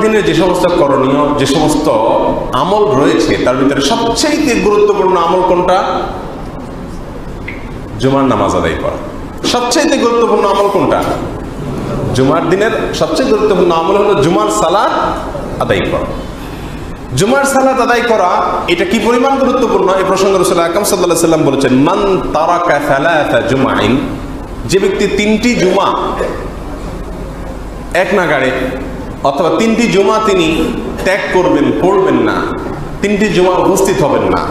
দিনের যে সমস্ত করণীয়, যে সমস্ত আমল রয়েছে তার ভিতরে সবচেয়ে গুরুত্বপূর্ণ আমল কোনটা? জুমার নামাজ আদায় করা। সবচেয়ে গুরুত্বপূর্ণ আমল কোনটা? জুমার দিনের সবচেয়ে গুরুত্বপূর্ণ আমল হলো জুমার সালাত আদায় করা। জুমার সালাত আদায় করা এটা কি পরিমাণ গুরুত্বপূর্ণ এই প্রসঙ্গে রাসূল আকরাম সাল্লাল্লাহু আলাইহি ওয়াসাল্লাম বলেছেন, মান তারাকা সালাতা জুমাইন, যে ব্যক্তি 3টি জুমা এক নাগাড়ে অথবা 3টি জুমা তিনি ত্যাগ করবেন, পড়বেন না, 3টি জুমা উপস্থিত হবেন না,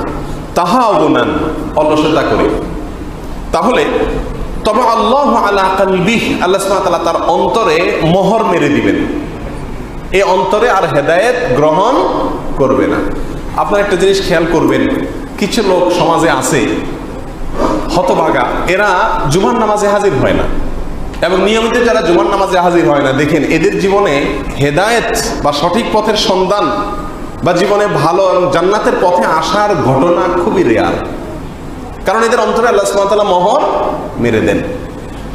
তাহাউনান, অলসতা করে, তাহলে তবে আল্লাহ আলা কলবিহি, আল্লাহ সুবহানাহু ওয়া তাআলা তার অন্তরে মোহর মেরে দিবেন, এই অন্তরে আর হেদায়েত গ্রহণ করবে না। আপনার একটা জিনিস খেয়াল করবেন, কিছু লোক সমাজে আছে হতভাগা, এরা জুমার নামাজে হাজির হয় না, এবং নিয়মিত যারা জুমার নামাজে হাজির হয় না, দেখেন এদের জীবনে হেদায়েত বা সঠিক পথের সন্ধান বা জীবনে ভালো এবং জান্নাতের পথে আসার ঘটনা খুবই রেয়ার, কারণ এদের অন্তরে আল্লাহ সুবহানাহু ওয়া তাআলা মোহর মেরে দেন।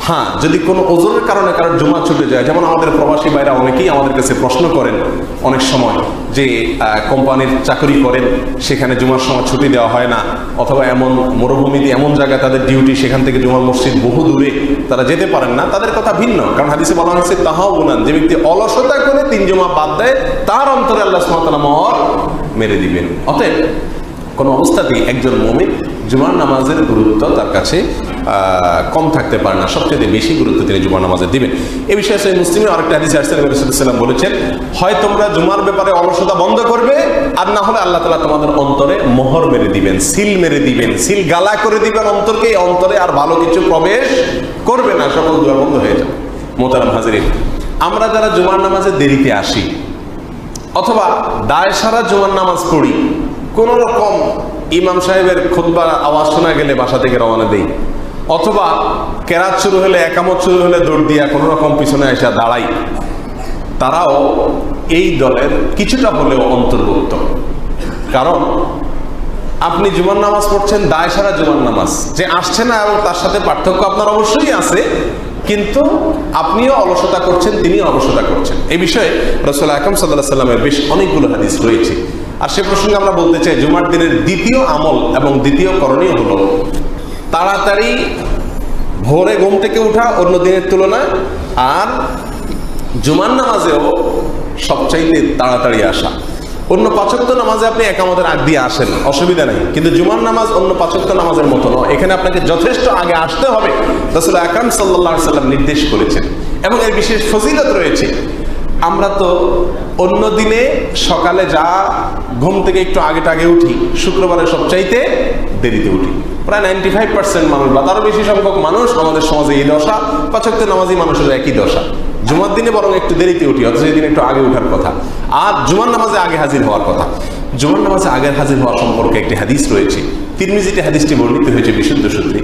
হ্যাঁ, যদি কোনো ওজনের কারণে কারোর জুমা ছুটে যায়, যেমন আমাদের প্রবাসী ভাইরা অনেকেই আমাদের কাছে প্রশ্ন করেন অনেক সময় যে কোম্পানির চাকরি করেন, সেখানে জুমার সময় ছুটি দেওয়া হয় না, অথবা এমন মরুভূমিতে এমন জায়গায় তাদের ডিউটি, সেখান থেকে জুমার মসজিদ বহু দূরে, তারা যেতে পারেন না। তাদের কথা ভিন্ন, কারণ হাদিসে বলা হয়েছে তাহাউনান, যে ব্যক্তি অলসতা করে 3 জুমা বাদ দেয় তার অন্তরে আল্লাহ সুবহানাহু ওয়া তাআলা মোহর মেরে দিবেন। অতএব কোনো অবস্থাতেই একজন মুমিন জুমার নামাজের গুরুত্ব তার কাছে কম থাকতে পারে না, সবচেয়ে বেশি গুরুত্ব তিনি জুমার নামাজে দিবেন। এই বিষয়ে সহিহ মুসলিমের আরেকটা হাদিস আসছে, নবী সাল্লাল্লাহু আলাইহি ওয়াসাল্লাম বলেছেন, হয় তোমরা জুমার ব্যাপারে অলসতা বন্ধ করবে, আর না হলে আল্লাহ তাআলা তোমাদের অন্তরে মোহর মেরে দিবেন, সিল মেরে দিবেন, সিল গালা করে দিবেন অন্তরকে, এই অন্তরে আর ভালো কিছু প্রবেশ করবে না, সকল দুয়ার বন্ধ হয়ে যাবে। মোহতারাম হাজিরিন, আমরা যারা জুমার নামাজে দেরিতে আসি অথবা দায় সারা জুমার নামাজ পড়ি, কোন রকম ইমাম সাহেবের খুতবার আওয়াজ শোনা গেলে বাসা থেকে রওনা দেই, অথবা কেরাত শুরু হলে, একামত শুরু হলে দৌড় দিয়া কোনো রকম পিছনে এসে দাঁড়াই, তারাও এই দলের কিছুটা হলেও অন্তর্ভুক্ত। কারণ আপনি জুমার নামাজ পড়ছেন, দায় সারা জুমার নামাজ, যে আসছে না এবং তার সাথে পার্থক্য আপনার অবশ্যই আছে, কিন্তু আপনিও অলসতা করছেন, তিনিও অলসতা করছেন। এই বিষয়ে রাসূল আকরাম সাল্লাল্লাহু আলাইহি ওয়াসাল্লামের বেশ অনেকগুলো হাদিস রয়েছে। আর সে প্রসঙ্গে আমরা বলতে চাই, জুমার দিনের দ্বিতীয় আমল এবং দ্বিতীয় করণীয় হলো তাড়াতাড়ি ভোরে ঘুম থেকে ওঠা অন্য দিনের তুলনায়, আর জুমার নামাজেও সবচাইতে তাড়াতাড়ি আসা। অন্য 5 ওয়াক্ত নামাজে আপনি একামতের আগ দিয়ে আসেন, অসুবিধা নেই, কিন্তু জুমার নামাজ অন্য 5 ওয়াক্ত নামাজের মতো নয়, এখানে আপনাকে যথেষ্ট আগে আসতে হবে, রাসূল আকরাম সাল্লাল্লাহু আলাইহি ওয়াসাল্লাম নির্দেশ করেছেন, এবং এর বিশেষ ফজিলত রয়েছে। আমরা তো অন্য দিনে সকালে যা ঘুম থেকে একটু আগে উঠি, শুক্রবারে সবচাইতে দেরিতে উঠি। প্রায় 95% মানুষ বা তারও বেশি সংখ্যক মানুষ আমাদের সমাজে এই দশা, 5 ওয়াক্ত নামাজি মানুষের একই দশা। জুমার দিনে বরং একটু দেরিতে উঠি, অথচ এই দিন একটু আগে ওঠার কথা, আর জুমার নামাজে আগে হাজির হওয়ার কথা। জুমার নামাজে আগে হাজির হওয়া সম্পর্কে একটি হাদিস রয়েছে, তিরমিজিতে হাদিসটি বর্ণিত হয়েছে বিশুদ্ধ সূত্রে।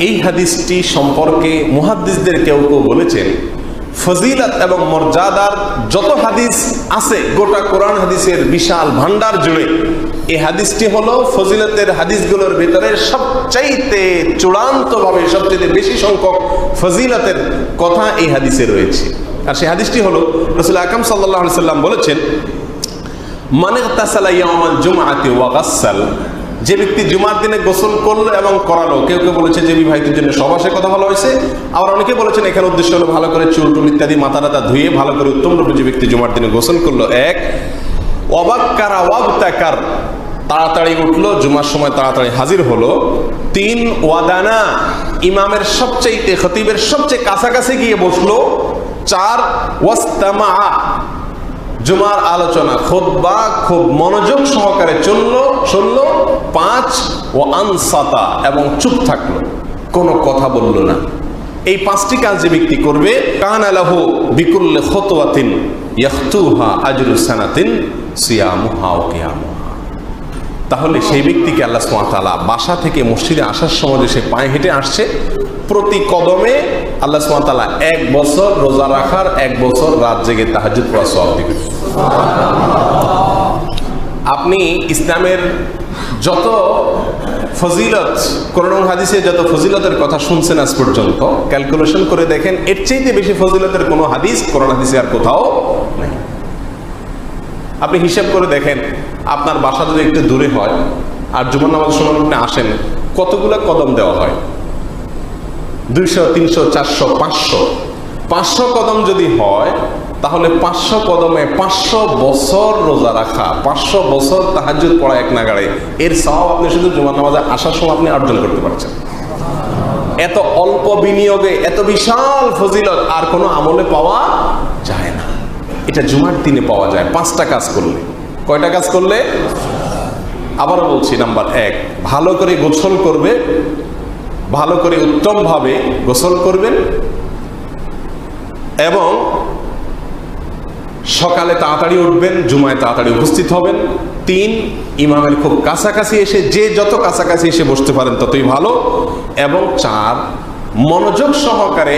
এই হাদিসটি সম্পর্কে মুহাদ্দিসদের কেউ বলেছেন, ফজিলত এবং মর্যাদার যত হাদিস আছে গোটা কোরআন হাদিসের বিশাল ভান্ডার জুড়ে এই হাদিসটি হলো ফজিলতের হাদিসগুলোর ভিতরে সবচাইতে চূড়ান্তভাবে সবচেয়ে বেশি সংখ্যক ফজিলতের কথা এই হাদিসে রয়েছে। আর সেই হাদিসটি হলো রাসূল আকরাম সাল্লাল্লাহু আলাইহি ওয়াসাল্লাম বলেছেন, মান ইগতাসালা ইয়াউমাল জুমআতি ওয়া গাসসাল, যে ব্যক্তি জুমার দিনে গোসল করলো এবং করালো। কেউ কেউ বলেছে যে বিবাহিতের জন্য সবাসের কথা বলা হয়েছে, আবার অনেকে বলেছেন এখানে উদ্দেশ্য হলো ভালো করে চুল টুল ইত্যাদি মাথা টাথা ধুয়ে ভালো করে উত্তম রূপে যে ব্যক্তি জুমার দিনে গোসল করলো। 1 ওয়াবাক্কারা ওয়াবতাকার, তাড়াতাড়ি উঠলো, জুমার সময় তাড়াতাড়ি হাজির হলো। 3 ওয়াদানা, ইমামের সবচেয়ে খতিবের সবচেয়ে কাছাকাছি গিয়ে বসলো। 4 ওয়াস্তামা, জুমার আলোচনা খুতবা খুব মনোযোগ সহকারে শুনলো। 5 ও আনসাতা, এবং চুপ থাকলো, কোনো কথা বলল না। এই 5টি কাজ যে ব্যক্তি করবে, কানা লাহু বিকুল্লি খুতওয়াতিন ইয়াখতুহা আজরু সানাতিন সিয়ামুহা ওয়া কিয়ামুহা, তাহলে সেই ব্যক্তিকে আল্লাহ সুবহানাহু ওয়া তাআলা বাসা থেকে মসজিদে আসার সময় যে সে পায়ে হেঁটে আসছে, প্রতি কদমে আল্লাহ সুবহানাহু ওয়া তাআলা 1 বছর রোজা রাখার, 1 বছর রাত জেগে তাহাজ্জুদ পড়ার সওয়াব দিবেন। আপনি ইসলামের যত ফজিলত, কোরআন হাদিসে যত ফজিলতের কথা শুনছেন আজ পর্যন্ত, ক্যালকুলেশন করে দেখেন এর চাইতে বেশি ফজিলতের কোনো হাদিস কোরআন হাদিসে আর কোথাও নেই। আপনি হিসাব করে দেখেন, আপনার বাসা যদি একটু দূরে হয় আর জুমার নামাজের সময় আপনি আসেন, কতগুলো কদম দেওয়া হয়? 200, 300, 400, 500 কদম যদি হয়, তাহলে 500 কদমে 500 বছর রোজা রাখা, 500 বছর তাহাজ্জুদ পড়া এক নাগাড়ে, এর সওয়াব আপনি শুধু জুমার নামাজে আসার সময় আপনি অর্জন করতে পারছেন। এত অল্প বিনিয়োগে এত বিশাল ফজিলত আর কোনো আমলে পাওয়া যায় না। এটা জুমার দিনে পাওয়া যায় 5টা কাজ করলে। কয়টা কাজ করলে? আবারও বলছি, নাম্বার 1, ভালো করে গোসল করবে, ভালো করে উত্তমভাবে গোসল করবেন এবং সকালে তাড়াতাড়ি উঠবেন, জুমায় তাড়াতাড়ি উপস্থিত হবেন। 3, ইমামের খুব কাছাকাছি এসে, যে যত কাছাকাছি এসে বসতে পারেন ততই ভালো। এবং 4, মনোযোগ সহকারে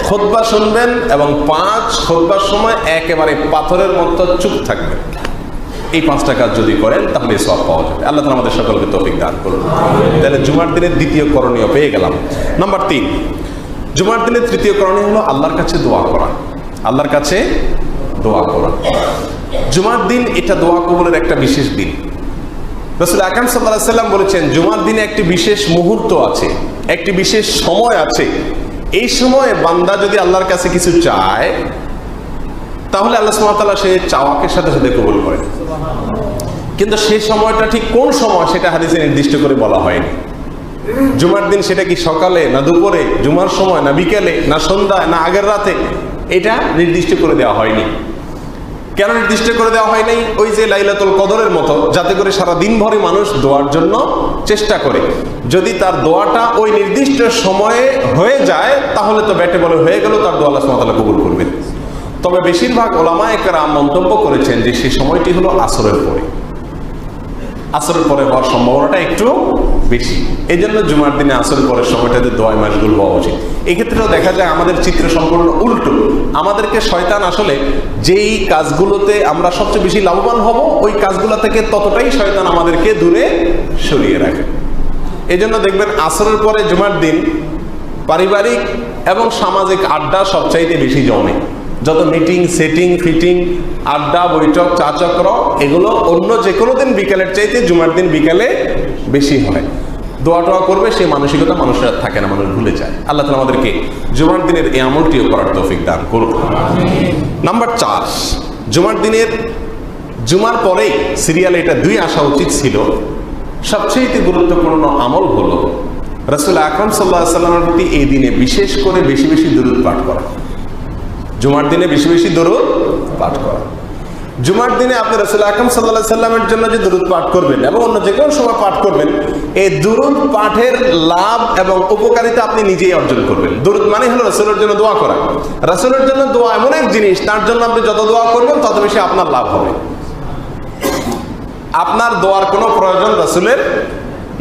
খুতবা শুনবেন। এবং 5, খুতবার সময় একেবারে পাথরের মতো চুপ থাকবেন। এই 5টা কাজ যদি করেন তাহলে সওয়াব পাওয়া যাবে। আল্লাহ তাআলা আমাদের সকলকে তৌফিক দান করুন। তাহলে জুমার দিনের দ্বিতীয় করণীয় পেয়ে গেলাম। নাম্বার 3, জুমার দিনের তৃতীয় করণীয় হলো আল্লাহর কাছে দোয়া করা। আল্লাহর কাছে দোয়া করা। জুমার দিন এটা দোয়া কবুলের একটা বিশেষ দিন। রাসূল আকরাম সাল্লাল্লাহু আলাইহি ওয়াসাল্লাম বলেছেন, জুমার দিনে একটি বিশেষ মুহূর্ত আছে, একটি বিশেষ সময় আছে। এই সময়ে বান্দা যদি আল্লাহর কাছে কিছু চায়, তাহলে আল্লাহ সুবহানাহু ওয়া তাআলা সেই চাওয়াকে সাথে সাথে কবুল করেন। কিন্তু সেই সময়টা ঠিক কোন সময় সেটা হাদিসে নির্দিষ্ট করে বলা হয়নি। জুমার দিন সেটা কি সকালে না দুপুরে, জুমার সময় না বিকেলে না সন্ধ্যায় না আগের রাতে, এটা নির্দিষ্ট করে দেওয়া হয়নি। কেন নির্দিষ্ট করে দেওয়া হয়নি? ওই যে লাইলাতুল কদরের মতো, যাতে করে সারা দিন ভরে মানুষ দোয়ার জন্য চেষ্টা করে। যদি তার দোয়াটা ওই নির্দিষ্ট সময়ে হয়ে যায়, তাহলে তো ব্যাটে বলে হয়ে গেল, তার দোয়া আল্লাহ সুবহানাহু ওয়া তাআলা কবুল করবেন। তবে বেশিরভাগ উলামায়ে কেরাম মন্তব্য করেছেন যে সেই সময়টি হলো আসরের পরে। আসরের পরে হওয়ার সম্ভাবনাটা একটু বেশি। এই জন্য জুমার দিনে আসরের পরের সময়টাতে দোয়ায় মাশগুল হওয়া উচিত। এক্ষেত্রেও দেখা যায় আমাদের চিত্র সম্পূর্ণ উল্টো। আমাদেরকে শয়তান আসলে যেই কাজগুলোতে আমরা সবচেয়ে বেশি লাভবান হব, ওই কাজগুলো থেকে ততটাই শয়তান আমাদেরকে দূরে সরিয়ে রাখে। এই জন্য দেখবেন আসরের পরে জুমার দিন পারিবারিক এবং সামাজিক আড্ডা সবচাইতে বেশি জমে। যত মিটিং, সেটিং, ফিটিং, আড্ডা, বৈঠক, চা চক্র, এগুলো অন্য যে কোনো দিন বিকেলের চাইতে জুমার দিন বিকেলে বেশি হয়। দোয়া টোয়া করবে সেই মানসিকতা মানুষের থাকে না, মানুষ ভুলে যায়। আল্লাহ তাআলা আমাদেরকে জুমার দিনের এই আমলটিও করার তৌফিক দান করুন। নাম্বার 4, জুমার দিনের, জুমার পরেই সিরিয়ালে এটা 2 আসা উচিত ছিল। সবচেয়ে গুরুত্বপূর্ণ আমল হলো রাসূল আকরাম সাল্লাল্লাহু আলাইহি ওয়াসাল্লামের প্রতি এই দিনে বিশেষ করে বেশি বেশি দরুদ পাঠ করা। জুমার দিনে বেশি বেশি দরুদ পাঠ করা। জুমার দিনে আপনি রাসূল আকরাম সাল্লাল্লাহু আলাইহি ওয়াসাল্লামের জন্য যে দরুদ পাঠ করবেন এবং অন্য যে কোনো সময় পাঠ করবেন, এই দরুদ পাঠের লাভ এবং উপকারিতা আপনি নিজেই অর্জন করবেন। দরুদ মানে হলো রাসূলের জন্য দোয়া করা। রাসূলের জন্য দোয়া এমন এক জিনিস, তার জন্য আপনি যত দোয়া করবেন তত বেশি আপনার লাভ হবে। আপনার দোয়ার কোনো প্রয়োজন রাসূলের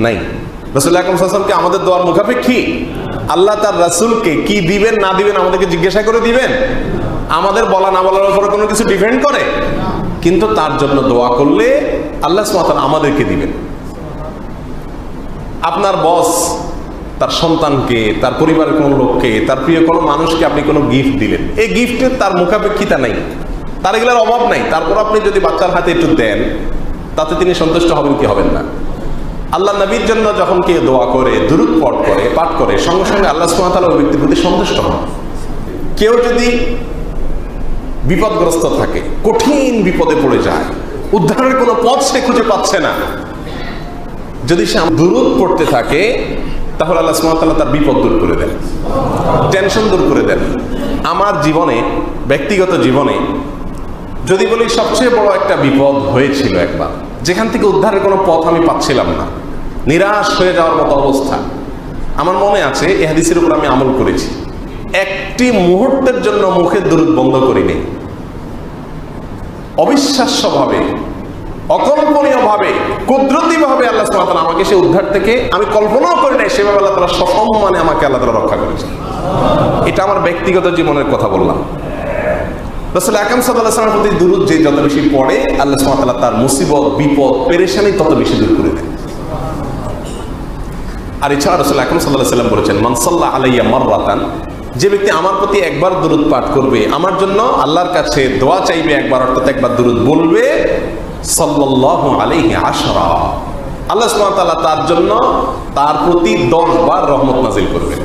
নাই। রাসূল আকরাম সাল্লাল্লাহু আলাইহি ওয়াসাল্লাম কি আমাদের দোয়ার মুখাপেক্ষী? আল্লাহ তার রাসূলকে কি দিবেন না দিবেন আমাদেরকে জিজ্ঞাসা করে দিবেন? আমাদের বলা না বলার উপরে কোনো কিছু ডিপেন্ড করে? কিন্তু তার জন্য দোয়া করলে আল্লাহ সুবহানাহু ওয়া তাআলা আমাদেরকে দিবেন। আপনার বস তার সন্তানকে, তার পরিবারের কোনো লোককে, তার প্রিয় কোনো মানুষকে আপনি কোনো গিফট দিলেন, এই গিফটের তার মুখাপেক্ষিতা নাই, তার এগুলোর অভাব নাই। তারপর আপনি যদি বাচ্চার হাতে একটু দেন, তাতে তিনি সন্তুষ্ট হবেন কি হবেন না? আল্লাহ নবীর জন্য যখন কেউ দোয়া করে, দুরূদ পাঠ করে, সঙ্গে সঙ্গে আল্লাহ সুবহানাহু ওয়া তাআলা ওই ব্যক্তির প্রতি সন্তুষ্ট হন। কেউ যদি বিপদগ্রস্ত থাকে, কঠিন বিপদে পড়ে যায়, উদ্ধারের কোনো পথ সে খুঁজে পাচ্ছে না, যদি সে দুরূদ পড়তে থাকে, তাহলে আল্লাহ সুবহানাহু ওয়া তাআলা তার বিপদ দূর করে দেন, টেনশন দূর করে দেন। আমার জীবনে, ব্যক্তিগত জীবনে যদি বলি, সবচেয়ে বড় একটা বিপদ হয়েছিল একবার, যেখান থেকে উদ্ধারের কোনো পথ আমি পাচ্ছিলাম না, নিরাশ হয়ে যাওয়ার মতো অবস্থা। আমার মনে আছে, এই হাদিসের উপর আমি আমল করেছি। একটি মুহূর্তের জন্য মুখের দুরূদ বন্ধ করিনি। অবিশ্বাস্যভাবে, অকল্পনীয়ভাবে, কুদরতিভাবে আল্লাহ সুবহানাহু ওয়া তাআলা আমাকে সে উদ্ধার থেকে, আমি কল্পনাও করি নাই সেভাবে আল্লাহ তাআলা সসম্মানে আমাকে আল্লাহ তাআলা রক্ষা করেছে। এটা আমার ব্যক্তিগত জীবনের কথা বললাম। রাসূল আকরাম সাল্লাল্লাহু আলাইহি ওয়াসাল্লামের প্রতি দুরূদ যে যত বেশি পড়ে, আল্লাহ সুবহানাহু ওয়া তাআলা তার মুসিবত, বিপদ, পেরেশানি তত বেশি দূর করে দেন। আর এছাড়া রাসূল আকরাম সাল্লাল্লাহু আলাইহি ওয়াসাল্লাম বলেছেন, মান সাল্লা আলাইয়া মাররাতান যে ব্যক্তি আমার প্রতি একবার দুরূদ পাঠ করবে, আমার জন্য আল্লাহর কাছে দোয়া চাইবে একবার, অর্থাৎ একবার দুরূদ বলবে, সাল্লাল্লাহু আলাইহি আশরা, আল্লাহ সুবহানাহু ওয়া তাআলা তার জন্য তার প্রতি 10 বার রহমত নাযিল করবেন।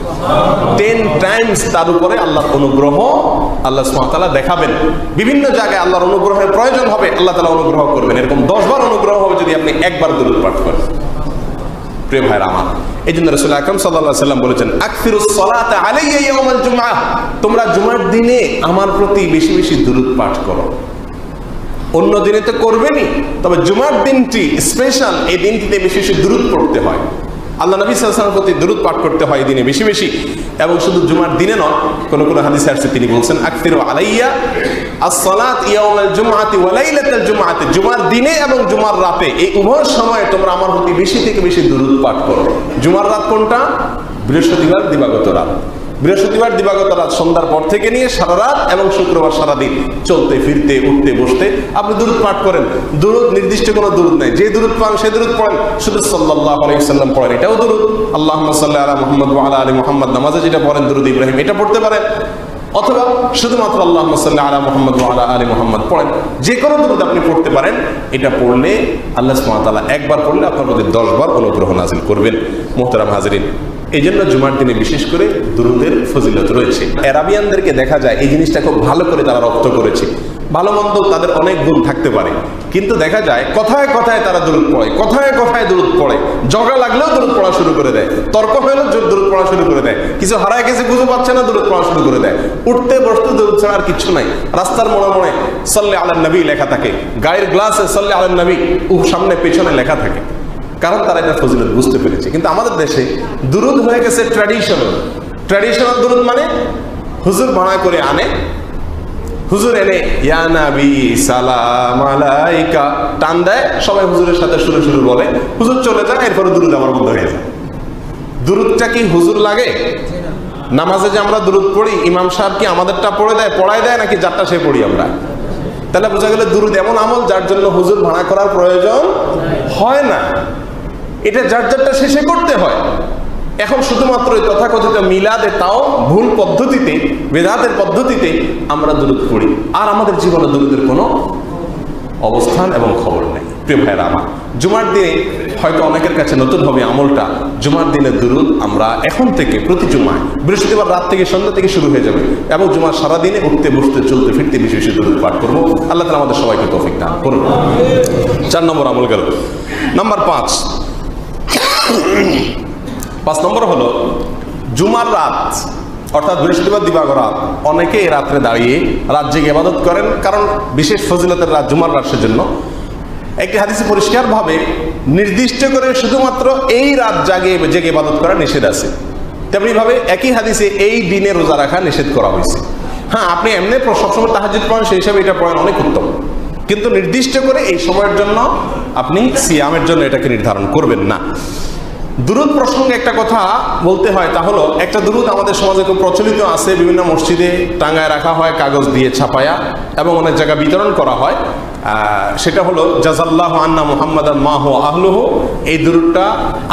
10 টাইমস তার উপরে আল্লাহর অনুগ্রহ আল্লাহ সুবহানাহু ওয়া তাআলা দেখাবেন। বিভিন্ন জায়গায় আল্লাহর অনুগ্রহের প্রয়োজন হবে, আল্লাহ তাআলা অনুগ্রহ করবেন। এরকম 10 বার অনুগ্রহ হবে যদি আপনি একবার দুরূদ পাঠ করেন। প্রিয় ভাইরা আমার, এই জন্য রাসূল আকরাম সাল্লাল্লাহু আলাইহি ওয়াসাল্লাম বলেছেন, আকসিরুস সালাতা আলাইয়া ইয়াউমাল জুমআহ, তোমরা জুমার দিনে আমার প্রতি বেশি বেশি দুরূদ পাঠ করো। অন্য দিনে তো করবেনই, তবে জুমার দিনটি স্পেশাল, এই দিনটিতে বেশি বেশি দুরূদ পড়তে হয়। আল্লাহ নবী সাল্লাল্লাহু আলাইহি ওয়াসাল্লামের প্রতি দুরূদ পাঠ করতে হয় এই দিনে বেশি বেশি। এবং শুধু জুমার দিনে নয়, কোন কোন হাদিসে আসছে তিনি বলছেন, আকসিরু আলাইয়া as-সালাত ইয়াউমাল জুমআতি ওয়া লাইলাতাল জুমআতি, জুমার দিনে এবং জুমার রাতে এই উভয় সময়ে তোমরা আমার প্রতি বেশি থেকে বেশি দুরূদ পাঠ করো। জুমার রাত কোনটা? বৃহস্পতিবার দিবাগত রাত। বৃহস্পতিবার দিবাগত রাত সন্ধ্যার পর থেকে নিয়ে সারা রাত এবং শুক্রবার সারাদিন চলতে ফিরতে উঠতে বসতে আপনি দুরূদ পাঠ করেন। দুরূদ নির্দিষ্ট কোনো দুরূদ নাই, যে দুরূদ পান সে দুরূদ পড়েন। শুধু সাল্লাল্লাহু আলাইহি ওয়াসাল্লাম পড়েন, এটাও দুরূদ। আল্লাহুম্মা সাল্লি আলা মুহাম্মদ ওয়া আলা আলি মুহাম্মদ, নামাজে যেটা পড়েন দুরূদ ইব্রাহিম, এটা পড়তে পারেন। অথবা শুধুমাত্র আল্লাহুম্মা সাল্লি আলা মুহাম্মদ ওয়া আলা আলি মুহাম্মদ পড়েন। যে কোনো দুরূদ আপনি পড়তে পারেন। এটা পড়লে আল্লাহ সুবহানাহু ওয়া তাআলা একবার পড়লে আপনার প্রতি 10 বার অনুগ্রহ নাযিল করবেন। মুহতারাম হাজিরিন, এই জন্য জুমার দিনে বিশেষ করে দুরূদের ফজিলত রয়েছে। আরাবিয়ানদেরকে দেখা যায় এই জিনিসটা খুব ভালো করে তারা রপ্ত করেছে। ভালো মন্দ তাদের অনেক গুণ থাকতে পারে, কিন্তু দেখা যায় কথায় কথায় তারা দুরূদ পড়ে, কথায় কথায় দুরূদ পড়ে। ঝগড়া লাগলেও দুরূদ পড়া শুরু করে দেয়, তর্ক হলেও দুরূদ পড়া শুরু করে দেয়, কিছু হারায় গেছে খুঁজে পাচ্ছে না, দুরূদ পড়া শুরু করে দেয়। উঠতে বসতে দুরূদ ছাড়া আর কিচ্ছু নাই। রাস্তার মোড়ে মোড়ে সাল্লি আলান নবী লেখা থাকে, গায়ের গ্লাসে সাল্লি আলান নবী সামনে পেছনে লেখা থাকে, কারণ তারা এটা ফজিলত বুঝতে পেরেছে। কিন্তু আমাদের দেশে দুরূদ হয়ে গেছে ট্র্যাডিশনাল। ট্র্যাডিশনাল দুরূদ মানে হুজুর ভাড়া করে আনে, হুজুর এনে ইয়া নবী সালাম আলাইকা টান দেয়, সবাই হুজুরের সাথে শুরু শুরু বলে, হুজুর চলে যায়, এরপরে দুরূদ আমার বন্ধ হয়ে যায়। দুরূদটা কি হুজুর লাগে? নামাজে যে আমরা দুরূদ পড়ি, ইমাম সাহেব কি আমাদেরটা পড়ায় দেয় নাকি যারটা সে পড়ি আমরা? তাহলে বোঝা গেল দুরূদ এমন আমল যার জন্য হুজুর ভাড়া করার প্রয়োজন হয় না। এটা যার যারটা শেষে করতে হয়। এখন শুধুমাত্র তথাকথিত মিলাদে, তাও ভুল পদ্ধতিতে, বেদাতের পদ্ধতিতে আমরা দুরূদ পড়ি, আর আমাদের জীবনে দুরূদের কোনো অবস্থান এবং খবর নেই। প্রিয় ভাইরা আমার, জুমার দিনে হয়তো অনেকের কাছে নতুন হবে আমলটা। জুমার দিনে দুরূদ আমরা এখন থেকে প্রতি জুমায় বৃহস্পতিবার রাত থেকে সন্ধ্যা থেকে শুরু হয়ে যাবে, এবং জুমার সারাদিনে উঠতে বসতে চলতে ফিরতে বেশি বেশি দুরূদ পাঠ করবো। আল্লাহ তাআলা আমাদের সবাইকে তৌফিক দান করুন। 4 নম্বর আমল গেল। নাম্বার 5 নম্বর হলো জুমার রাত, অর্থাৎ বৃহস্পতিবার দিবাগত রাত। অনেকে এই রাত্রে দাঁড়িয়ে রাত জেগে ইবাদত করেন, কারণ বিশেষ ফজিলতের রাত জুমার রাত। সেজন্য একটি হাদিসে পরিষ্কারভাবে নির্দিষ্ট করে শুধুমাত্র এই রাত জেগে ইবাদত করা নিষেধ আছে। তেমনি ভাবে একই হাদিসে এই দিনে রোজা রাখা নিষেধ করা হয়েছে। হ্যাঁ, আপনি এমনি সবসময় তাহাজ্জুদ পড়েন, সেই হিসাবে এটা পড়েন, অনেক উত্তম, কিন্তু নির্দিষ্ট করে এই সময়ের জন্য আপনি সিয়ামের জন্য এটাকে নির্ধারণ করবেন না। দুরূদ প্রসঙ্গে একটা কথা বলতে হয়, তা হলো একটা দুরূদ আমাদের সমাজে খুব প্রচলিত আছে, বিভিন্ন মসজিদে টাঙ্গায় রাখা হয় কাগজ দিয়ে ছাপায়া, এবং অনেক জায়গায় বিতরণ করা হয়। সেটা হলো জাযাল্লাহু আন্না মুহাম্মাদান মা হুয়া আহলুহু। এই দুরূদটা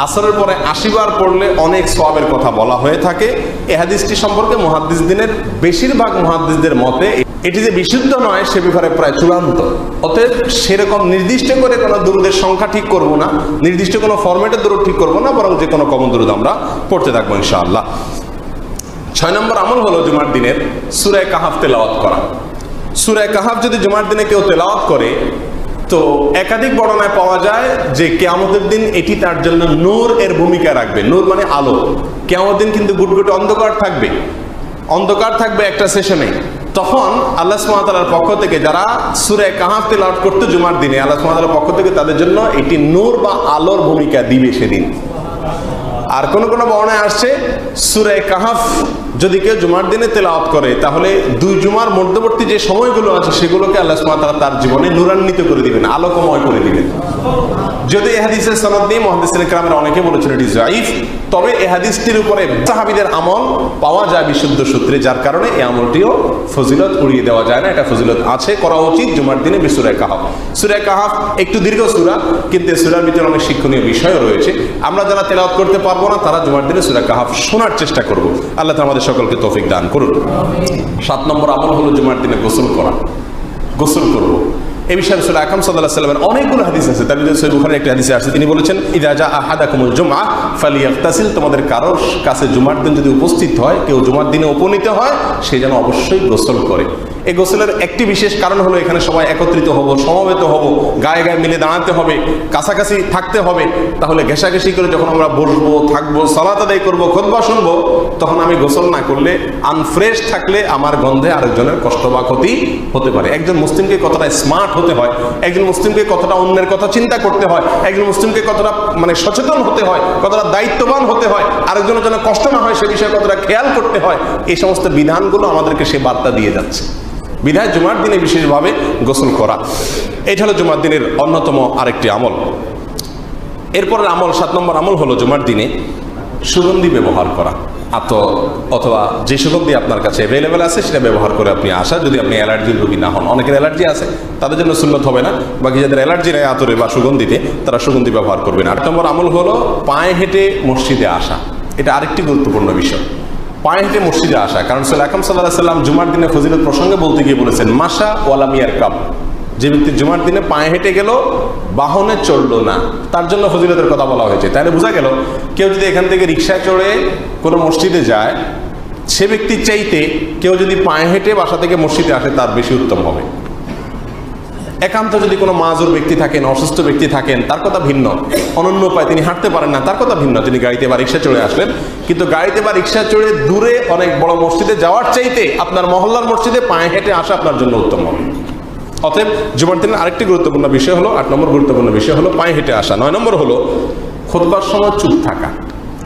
আসরের পরে 80 বার পড়লে অনেক সওয়াবের কথা বলা হয়ে থাকে। এই হাদিসটি সম্পর্কে মুহাদ্দিসদের বেশিরভাগ মুহাদ্দিসদের মতে এটি যে বিশুদ্ধ নয় সে ব্যাপারে প্রায় চূড়ান্ত। অতএব সেরকম নির্দিষ্ট করে কোনো দুরূদের সংখ্যা ঠিক করব না, নির্দিষ্ট কোনো ফরম্যাটের দুরূদ ঠিক করব না, বরং যে কোনো কমন দুরূদ আমরা পড়তে থাকবো ইনশাআল্লাহ। 6 নম্বর আমল হলো জুমার দিনের সূরা কাহাফ তেলাওয়াত করা। সূরা কাহাফ যদি জুমার দিনে কেউ তেলাওয়াত করে, তো একাধিক বর্ণনায় পাওয়া যায় যে কিয়ামতের দিন এটি তার জন্য নূর এর ভূমিকা রাখবে। নূর মানে আলো। কিয়ামতের দিন কিন্তু গুটগুটে অন্ধকার থাকবে একটা সেশনে। তখন আল্লাহ সুবহানাহু ওয়া তাআলার পক্ষ থেকে যারা সূরা কাহাফ তেলাওয়াত করতে জুমার দিনে, আল্লাহ সুবহানাহু ওয়া তাআলার পক্ষ থেকে তাদের জন্য এটি নূর বা আলোর ভূমিকা দিবে সেদিন। আর কোন কোন বর্ণনায় আসছে সূরা কাহাফ যদি কেউ জুমার দিনে তেলাওয়াত করে, তাহলে 2 জুমার মধ্যবর্তী যে সময়গুলো আছে সেগুলোকে আল্লাহ সুবহানাহু ওয়া তাআলা তার জীবনে নূরান্বিত করে দিবেন, আলোকময় করে দিবেন। যদি এই হাদিসের সনদ নিয়ে মুহাদ্দিসিন কিরামের অনেকে বলেছেন এটি যায়িফ, তবে এই হাদিসটির উপরে সাহাবীদের আমল পাওয়া যায় বিশুদ্ধ সূত্রে, যার কারণে এই আমলটিও ফজিলত উড়িয়ে দেওয়া যায় না। এটা ফজিলত আছে, করা উচিত জুমার দিনে সূরা কাহাফ। সূরা কাহাফ একটু দীর্ঘ সূরা, কিন্তু এই সূরার ভিতরে অনেক শিক্ষণীয় বিষয়ও রয়েছে। আমরা যারা তেলাওয়াত করতে পারবো না তারা জুমার দিনে সূরা কাহাফ শোনার চেষ্টা করব। আল্লাহ তাআলা আমাদের সকলকে তৌফিক দান করুন। 7 নম্বর আমল হলো জুমার দিনে গোসল করা। গোসল করব, এই বিষয়ে রাসূল আকরাম সাল্লাল্লাহু আলাইহি ওয়াসাল্লামের অনেকগুলো হাদিস আছে। তার মধ্যে সহিহ বুখারীর একটা হাদিসে আছে, তিনি বলেছেন ইযা জা আহাদাকুমুল জুমআ ফালিয়াগতাসিল, তোমাদের কারোর কাছে জুমার দিন যদি উপস্থিত হয়, কেউ জুমার দিনে উপনীত হয়, সে যেন অবশ্যই গোসল করে। এই গোসলের একটি বিশেষ কারণ হলো এখানে সবাই একত্রিত হব, সমবেত হব, গায়ে গায়ে মিলে দাঁড়াতে হবে, কাছাকাছি থাকতে হবে। তাহলে ঘেঁষাঘেঁষি করে যখন আমরা বসবো, থাকবো, সালাত আদায় করবো, খুতবা শুনবো, তখন আমি গোসল না করলে, আনফ্রেশ থাকলে আমার গন্ধে আরেকজনের কষ্ট বা ক্ষতি হতে পারে। একজন মুসলিমকে কতটা স্মার্ট হতে হয়, একজন মুসলিমকে কতটা অন্যের কথা চিন্তা করতে হয়, একজন মুসলিমকে কতটা সচেতন হতে হয়, কতটা দায়িত্ববান হতে হয়, আরেকজনের জন্য কষ্ট না হয় সে বিষয়ে কতটা খেয়াল করতে হয়, এই সমস্ত বিধানগুলো আমাদেরকে সে বার্তা দিয়ে যাচ্ছে। বিধায় জুমার দিনে বিশেষভাবে গোসল করা, এটা হলো জুমার দিনের অন্যতম আরেকটি আমল। এরপরের আমল 7 নম্বর আমল হলো জুমার দিনে সুগন্ধি ব্যবহার করা। অথবা যে সুগন্ধি আপনার কাছে অ্যাভেলেবেল আছে সেটা ব্যবহার করে আপনি আসা, যদি আপনি অ্যালার্জির রোগী না হন। অনেকের অ্যালার্জি আছে, তাদের জন্য সুন্নত হবে না, বাকি যাদের অ্যালার্জি নেই আতরে বা সুগন্ধিতে, তারা সুগন্ধি ব্যবহার করবেন। 8 নম্বর আমল হলো পায়ে হেঁটে মসজিদে আসা। এটা আরেকটি গুরুত্বপূর্ণ বিষয়, পায়ে হেঁটে মসজিদে আসা। কারণ রাসূল আকরাম সাল্লাল্লাহু আলাইহি ওয়াসাল্লাম জুমার দিনে ফজিলত প্রসঙ্গে বলতে গিয়ে বলেছেন মাশা ওয়ালাম ইয়ারকাব, যে ব্যক্তি জুমার দিনে পায়ে হেঁটে গেল, বাহনে চড়লো না, তার জন্য ফজিলতের কথা বলা হয়েছে। তাহলে বোঝা গেল কেউ যদি এখান থেকে রিক্সায় চড়ে কোনো মসজিদে যায়, সে ব্যক্তির চাইতে কেউ যদি পায়ে হেঁটে বাসা থেকে মসজিদে আসে তার বেশি উত্তম হবে। একান্ত যদি কোনো মাজুর ব্যক্তি থাকেন, অসুস্থ ব্যক্তি থাকেন, তার কথা ভিন্ন। অনন্য উপায়, তিনি হাঁটতে পারেন না, তার কথা ভিন্ন, তিনি গাড়িতে বা রিক্সা চড়ে আসলেন। কিন্তু গাড়িতে বা রিক্সা চড়ে দূরে অনেক বড় মসজিদে যাওয়ার চাইতে আপনার মহল্লার মসজিদে পায়ে হেঁটে আসা আপনার জন্য উত্তম হবে। অতএব জুমার দিনের আরেকটি গুরুত্বপূর্ণ বিষয় হলো, 8 নম্বর গুরুত্বপূর্ণ বিষয় হলো পায়ে হেঁটে আসা। 9 নম্বর হলো খুতবার সময় চুপ থাকা।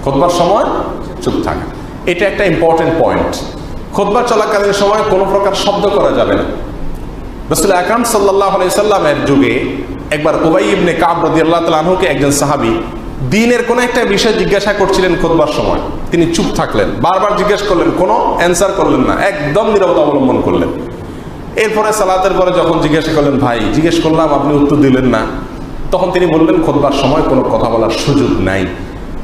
খুতবার সময় চুপ থাকা, এটা একটা ইম্পর্টেন্ট পয়েন্ট। খুতবা চলাকালীন সময় কোনো প্রকার শব্দ করা যাবে না। রাসূল আকরাম সাল্লাল্লাহু আলাইহি সাল্লামের যুগে একবার উবাই ইবনে কাব রাদিয়াল্লাহু তাআলা আনহুকে একজন সাহাবী দ্বীনের কোনো একটা বিষয় জিজ্ঞাসা করছিলেন খুতবার সময়, তিনি চুপ থাকলেন, বারবার জিজ্ঞেস করলেন, কোনো অ্যান্সার করলেন না, একদম নীরবতা অবলম্বন করলেন। এরপরে সালাতের পরে যখন জিজ্ঞাসা করলেন, ভাই জিজ্ঞেস করলাম আপনি উত্তর দিলেন না, তখন তিনি বললেন খুতবার সময় কোনো কথা বলার সুযোগ নাই।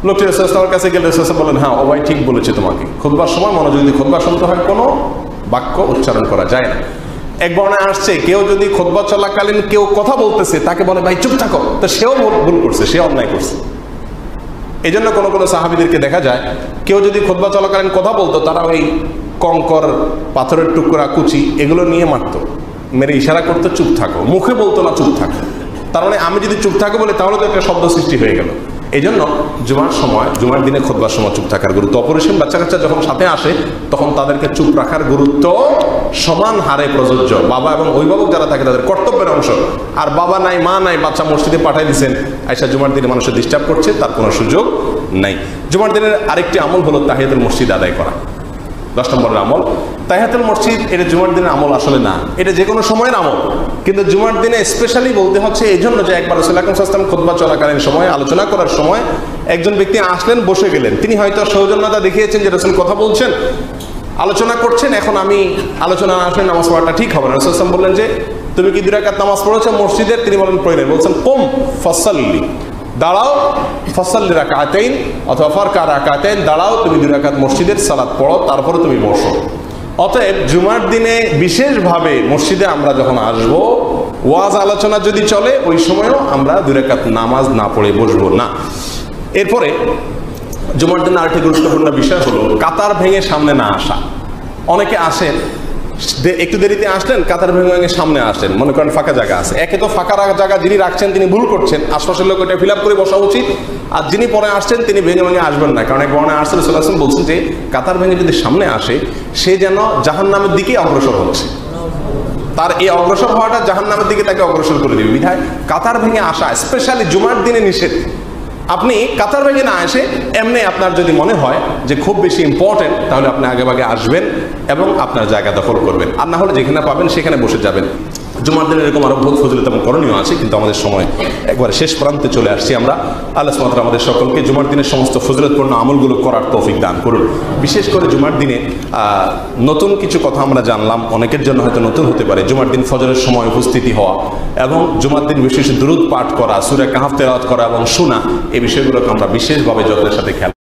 লোকটি রাসূল সাল্লাল্লাহু আলাইহি ওয়াসাল্লামের কাছে গেলে রাসূল বললেন, হ্যাঁ ওবাই ঠিক বলেছে, তোমাকে খুতবার সময় মনোযোগ দিয়ে খুতবা শুনতে হয়, কোনো বাক্য উচ্চারণ করা যায় না। এক বর্ণায় আসছে কেউ যদি খুতবা চলাকালীন কেউ কথা বলতেছে তাকে বলে ভাই চুপ থাকো, তো সেও ভুল করছে, সে অন্যায় করছে। এই জন্য কোনো কোনো সাহাবীদেরকে দেখা যায় কেউ যদি খুতবা চলাকালীন কথা বলতো, তারা ওই কঙ্কর, পাথরের টুকরা, কুচি এগুলো নিয়ে মারতো, মেরে ইশারা করতো চুপ থাকো, মুখে বলতো না চুপ থাকো। তার মানে আমি যদি চুপ থাকো বলে তাহলে তো একটা শব্দ সৃষ্টি হয়ে গেল। এই জন্য জুমার দিনে খুতবার সময় চুপ থাকার গুরুত্ব অপরিসীম। বাচ্চা কাচ্চা যখন সাথে আসে তখন তাদেরকে চুপ রাখার গুরুত্ব সমান হারে প্রযোজ্য। বাবা এবং অভিভাবক যারা থাকে তাদের কর্তব্যের অংশ। আর বাবা নাই, মা নাই, বাচ্চা মসজিদে পাঠাই দিচ্ছেন, আয়সা জুমার দিনে মানুষের ডিস্টার্ব করছে, তার কোনো সুযোগ নাই। জুমার দিনের আরেকটি আমল হলো তাহিয়াতুল মসজিদ আদায় করা। 10 নম্বরের আমল তাহিয়াতুল মসজিদ। এটা জুমার দিনের আমল আসলে না, এটা যে কোনো সময়ের আমল, কিন্তু জুমার দিনে স্পেশালি বলতে হচ্ছে এই জন্য যে একবার রাসূল আকরাম সাল্লাল্লাহু আলাইহি ওয়াসাল্লাম খুতবা চলাকালীন সময়, আলোচনা করার সময় একজন ব্যক্তি আসলেন, বসে গেলেন। তিনি হয়তো সৌজন্যতা দেখিয়েছেন যে রাসূল কথা বলছেন, আলোচনা করছেন, এখন আমি আলোচনা আসলে নামাজ পড়াটা ঠিক হবে না। রাসূল সাল্লাল্লাহু আলাইহি ওয়াসাল্লাম বললেন যে তুমি কি 2 রাকাত নামাজ পড়েছো মসজিদের? তিনি বলেন পড়ি নাই। বলছেন কুম ফাসাল্লি, দাঁড়াও, ফাসাল্লি রাকাতাইন অথবা ফারকা রাকাতাইন, দাঁড়াও, তুমি 2 রাকাত মসজিদের সালাত পড়ো, তারপরে তুমি বসো। অতএব জুমার দিনে বিশেষভাবে মসজিদে আমরা যখন আসব, ওয়াজ আলোচনা যদি চলে, ওই সময়ও আমরা 2 রাকাত নামাজ না পড়ে বসবো না। এরপরে জুমার দিনে আরেকটি গুরুত্বপূর্ণ বিষয় হলো কাতার ভেঙে সামনে না আসা। অনেকে আসেন, একটু দেরিতে আসলেন, কাতার ভেঙে সামনে আসলেন, মনে করেন ফাঁকা জায়গা আছে। একে তো ফাঁকা জায়গা যিনি রাখছেন তিনি ভুল করছেন, আশপাশের লোক এটা ফিল আপ করে বসা উচিত। আর যিনি পরে আসছেন তিনি ভেঙে আসবেন না, কারণ এক বর্ণায় আসলে রাসূল সাল্লাল্লাহু আলাইহি ওয়াসাল্লাম বলছেন যে কাতার ভেঙে যদি সামনে আসে সে যেন জাহান্নামের দিকে অগ্রসর হচ্ছে, তার এই অগ্রসর হওয়াটা জাহান্নামের দিকে তাকে অগ্রসর করে দেবে। বিধায় কাতার ভেঙে আসা স্পেশালি জুমার দিনে নিষেধ। আপনি কাতার ভেঙে না এসে এমনি আপনার যদি মনে হয় যে খুব বেশি ইম্পর্টেন্ট, তাহলে আপনি আগে আসবেন এবং আপনার জায়গা দখল করবেন, আর না হলে যেখানে পাবেন সেখানে বসে যাবেন। জুমার দিনে এরকম আরো বহুত ফজিলত এবং করণীয় আছে, কিন্তু আমাদের সময় একবার শেষ প্রান্তে চলে আসছি আমরা। আল্লাহ সুবহানাহু ওয়া তাআলা আমাদের সকলকে জুমার দিনের সমস্ত ফজিলতপূর্ণ আমলগুলো করার তৌফিক দান করুন। বিশেষ করে জুমার দিনে নতুন কিছু কথা আমরা জানলাম, অনেকের জন্য হয়তো নতুন হতে পারে। জুমার দিন ফজরের সময় উপস্থিতি হওয়া এবং জুমার দিন বিশেষ দুরূদ পাঠ করা, সূরা কাহফ তেলাওয়াত করা এবং শোনা, এই বিষয়গুলোকে আমরা বিশেষভাবে যত্নের সাথে খেয়াল